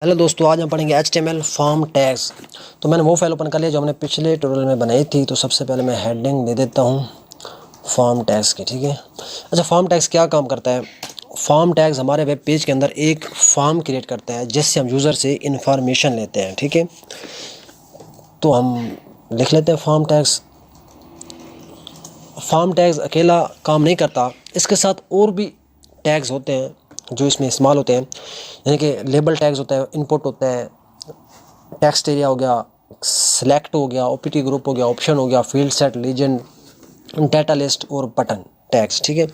Hello दोस्तों, आज हम पढ़ेंगे HTML फॉर्म टैग्स। तो मैंने वो फाइल ओपन कर लिया जो हमने पिछले ट्यूटोरियल में बनाई थी। तो सबसे पहले मैं हेडिंग दे देता हूँ फॉर्म टैग्स की, ठीक है। अच्छा, फॉर्म टैग्स क्या काम करता है? फॉर्म टैग्स हमारे वेब पेज के अंदर एक फॉर्म क्रिएट करता है जिससे हम यूज़र से इंफॉर्मेशन लेते हैं, ठीक है। तो हम लिख लेते हैं फॉर्म टैग्स। फॉर्म टैग्स अकेला काम नहीं करता, इसके साथ और भी टैग्स होते हैं जो इसमें इस्तेमाल होते हैं। यानी कि लेबल टैग्स होता है, इनपुट होता है, टेक्स्ट एरिया हो गया, सेलेक्ट हो गया, ओपीटी ग्रुप हो गया, ऑप्शन हो गया, field set, legend, data list और बटन टैग्स, ठीक है।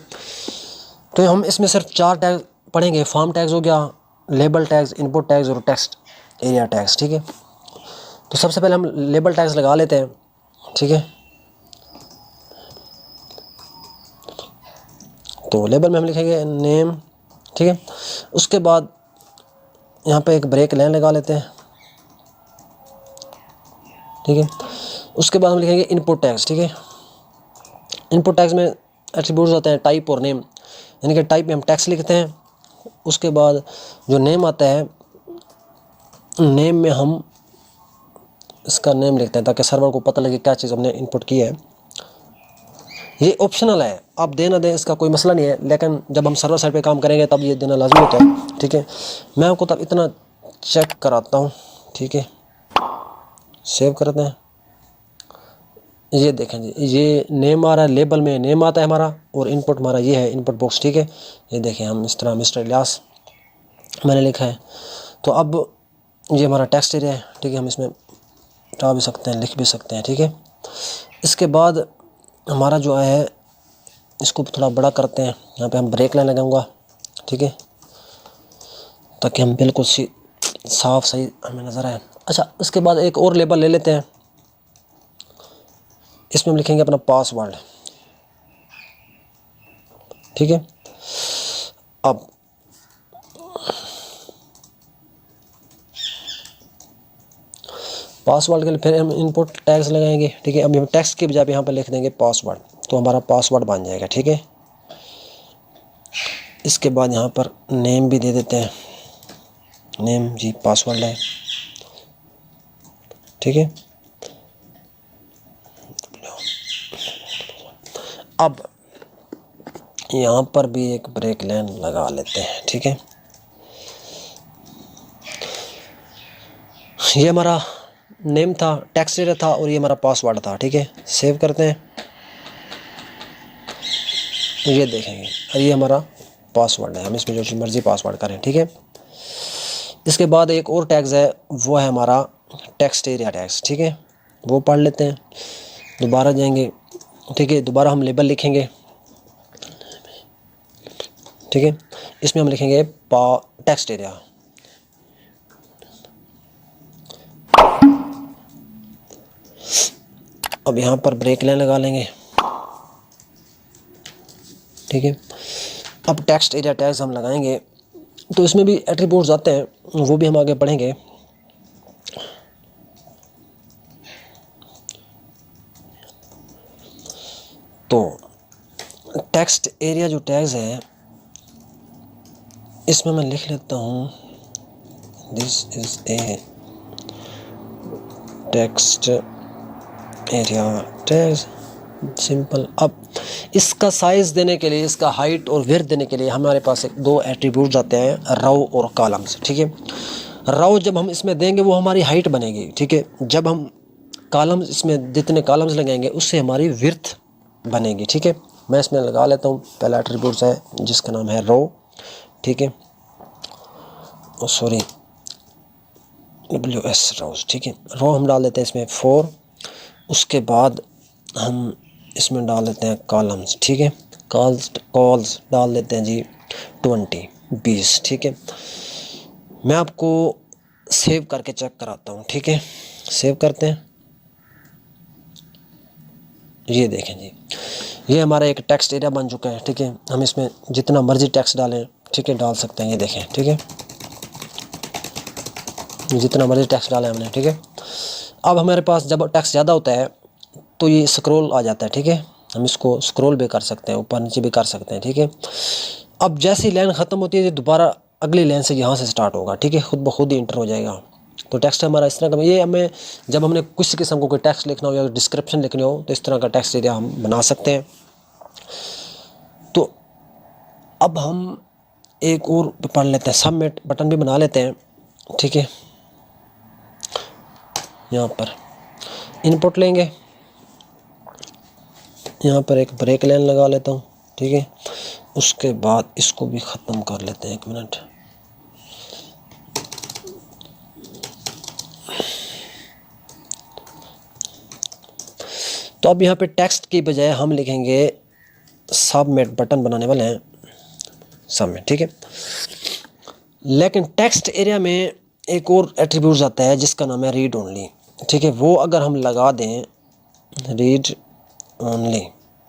तो हम इसमें सिर्फ 4 टैग पढ़ेंगे। फॉर्म टैग्स हो गया, लेबल टैग्स, इनपुट टैग्स और टेक्स्ट एरिया टैग्स, ठीक है। तो सबसे पहले हम लेबल टैग्स लगा लेते हैं, ठीक है। तो लेबल में हम लिखेंगे नेम, ठीक है। उसके बाद यहाँ पे एक ब्रेक लाइन लगा लेते हैं, ठीक है। उसके बाद हम लिखेंगे इनपुट टैग्स, ठीक है। इनपुट टैग्स में एट्रीब्यूट्स होते हैं टाइप और नेम। यानी कि टाइप में हम टेक्स्ट लिखते हैं, उसके बाद जो नेम आता है, नेम में हम इसका नेम लिखते हैं ताकि सर्वर को पता लगे क्या चीज़ हमने इनपुट की है। ये ऑप्शनल है, आप देना दें इसका कोई मसला नहीं है, लेकिन जब हम सर्वर साइड पे काम करेंगे तब ये देना लाजमी होता है, ठीक है। मैं आपको तब इतना चेक कराता हूँ, ठीक है। सेव करते हैं। ये देखें जी, ये नेम आ रहा है, लेबल में नेम आता है हमारा, और इनपुट हमारा ये है इनपुट बॉक्स, ठीक है। ये देखें, हम इस तरह मिस्टर इलियास मैंने लिखा है। तो अब ये हमारा टेक्स्ट एरिया है, ठीक है। हम इसमें हटा भी सकते हैं, लिख भी सकते हैं, ठीक है। इसके बाद हमारा जो है, इसको थोड़ा बड़ा करते हैं। यहाँ पे हम ब्रेक लाइन लगाऊंगा, ठीक है, ताकि हम बिल्कुल साफ सही हमें नज़र आए। अच्छा, इसके बाद एक और लेबल ले लेते हैं। इसमें हम लिखेंगे अपना पासवर्ड, ठीक है। अब पासवर्ड के लिए फिर हम इनपुट टैग्स लगाएंगे, ठीक है। अभी हम टेक्स्ट की बजाय यहाँ पे लिख देंगे पासवर्ड, तो हमारा पासवर्ड बन जाएगा, ठीक है। इसके बाद यहाँ पर नेम भी दे देते हैं, नेम जी पासवर्ड है, ठीक है। अब यहाँ पर भी एक ब्रेक लाइन लगा लेते हैं, ठीक है। ये हमारा नेम था, टेक्स्ट एरिया था, और ये हमारा पासवर्ड था, ठीक है। सेव करते हैं। ये देखेंगे, और ये हमारा पासवर्ड है, हम इसमें जो मर्ज़ी पासवर्ड करें, ठीक है। इसके बाद एक और टैग्स है, वो है हमारा टेक्स्ट एरिया टैग्स, ठीक है। वो पढ़ लेते हैं, दोबारा जाएंगे, ठीक है। दोबारा हम लेबल लिखेंगे, ठीक है। इसमें हम लिखेंगे टेक्स्ट एरिया, अब यहाँ पर ब्रेक लाइन लगा लेंगे, ठीक है। अब टेक्स्ट एरिया टैग्स हम लगाएंगे, तो इसमें भी एट्रीब्यूट्स आते हैं, वो भी हम आगे पढ़ेंगे। तो टेक्स्ट एरिया जो टैग्स है, इसमें मैं लिख लेता हूँ this is a text area tags, simple. अब इसका साइज़ देने के लिए, इसका हाइट और विड्थ देने के लिए हमारे पास एक दो एट्रीब्यूट्स आते हैं, रो और कॉलम्स, ठीक है। रो जब हम इसमें देंगे वो हमारी हाइट बनेगी, ठीक है। जब हम कॉलम्स, इसमें जितने कॉलम्स लगाएंगे उससे हमारी विड्थ बनेगी, ठीक है। मैं इसमें लगा लेता हूँ, पहला एट्रीब्यूट्स है जिसका नाम है रो, ठीक है, सॉरी WS रोज, ठीक है। रो हम डाल देते हैं इसमें 4। उसके बाद हम इसमें डाल देते हैं कॉलम्स, ठीक है। कॉल्स डाल देते हैं जी 20, ठीक है। मैं आपको सेव करके चेक कराता हूँ, ठीक है। सेव करते हैं। ये देखें जी, ये हमारा एक टेक्स्ट एरिया बन चुका है, ठीक है। हम इसमें जितना मर्जी टेक्स्ट डालें, ठीक है, डाल सकते हैं। ये देखें, ठीक है, जितना मर्जी टेक्स्ट डालें हमने, ठीक है। अब हमारे पास जब टेक्स्ट ज़्यादा होता है तो ये स्क्रॉल आ जाता है, ठीक है। हम इसको स्क्रॉल भी कर सकते हैं, ऊपर नीचे भी कर सकते हैं, ठीक है। अब जैसी लाइन ख़त्म होती है ये दोबारा अगली लाइन से यहाँ से स्टार्ट होगा, ठीक है, खुद ब खुद ही इंटर हो जाएगा। तो टेक्स्ट हमारा इस तरह का, ये हमें जब हमने किसी किस्म को कोई टेक्स्ट लिखना हो या डिस्क्रिप्शन लिखनी हो तो इस तरह का टेक्स्ट एरिया हम बना सकते हैं। तो अब हम एक और पढ़ लेते हैं, सबमिट बटन भी बना लेते हैं, ठीक है। यहाँ पर इनपुट लेंगे, यहाँ पर एक ब्रेक लाइन लगा लेता हूँ, ठीक है। उसके बाद इसको भी ख़त्म कर लेते हैं, 1 मिनट। तो अब यहाँ पे टेक्स्ट की बजाय हम लिखेंगे सबमिट, बटन बनाने वाले हैं सबमिट, ठीक है। लेकिन टेक्स्ट एरिया में एक और एट्रीब्यूट आता है जिसका नाम है रीड ओनली, ठीक है। वो अगर हम लगा दें रीड ओनली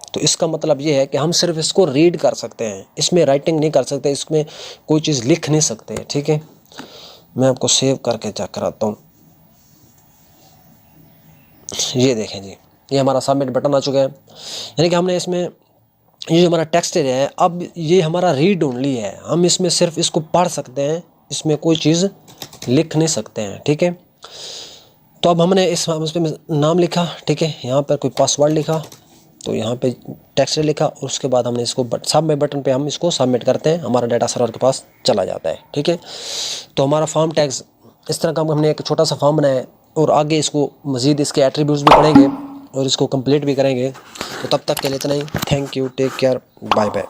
तो इसका मतलब ये है कि हम सिर्फ इसको रीड कर सकते हैं, इसमें राइटिंग नहीं कर सकते, इसमें कोई चीज़ लिख नहीं सकते, ठीक है। मैं आपको सेव करके चेक कराता हूँ। ये देखें जी, ये हमारा सबमिट बटन आ चुका है। यानी कि हमने इसमें ये जो हमारा टेक्स्ट एरिया है, अब ये हमारा रीड ओनली है, हम इसमें सिर्फ इसको पढ़ सकते हैं, इसमें कोई चीज़ लिख नहीं सकते हैं, ठीक है। तो अब हमने इस पर नाम लिखा, ठीक है, यहाँ पर कोई पासवर्ड लिखा, तो यहाँ पे टेक्स्ट लिखा, और उसके बाद हमने इसको सबमिट बटन पे हम इसको सबमिट करते हैं, हमारा डाटा सर्वर के पास चला जाता है, ठीक है। तो हमारा फॉर्म टैग्स इस तरह का हमने एक छोटा सा फॉर्म बनाया है, और आगे इसको मज़ीद इसके एट्रीब्यूट्स भी पढ़ेंगे और इसको कंप्लीट भी करेंगे। तो तब तक के लिए इतना ही। Thank you, take care, bye bye.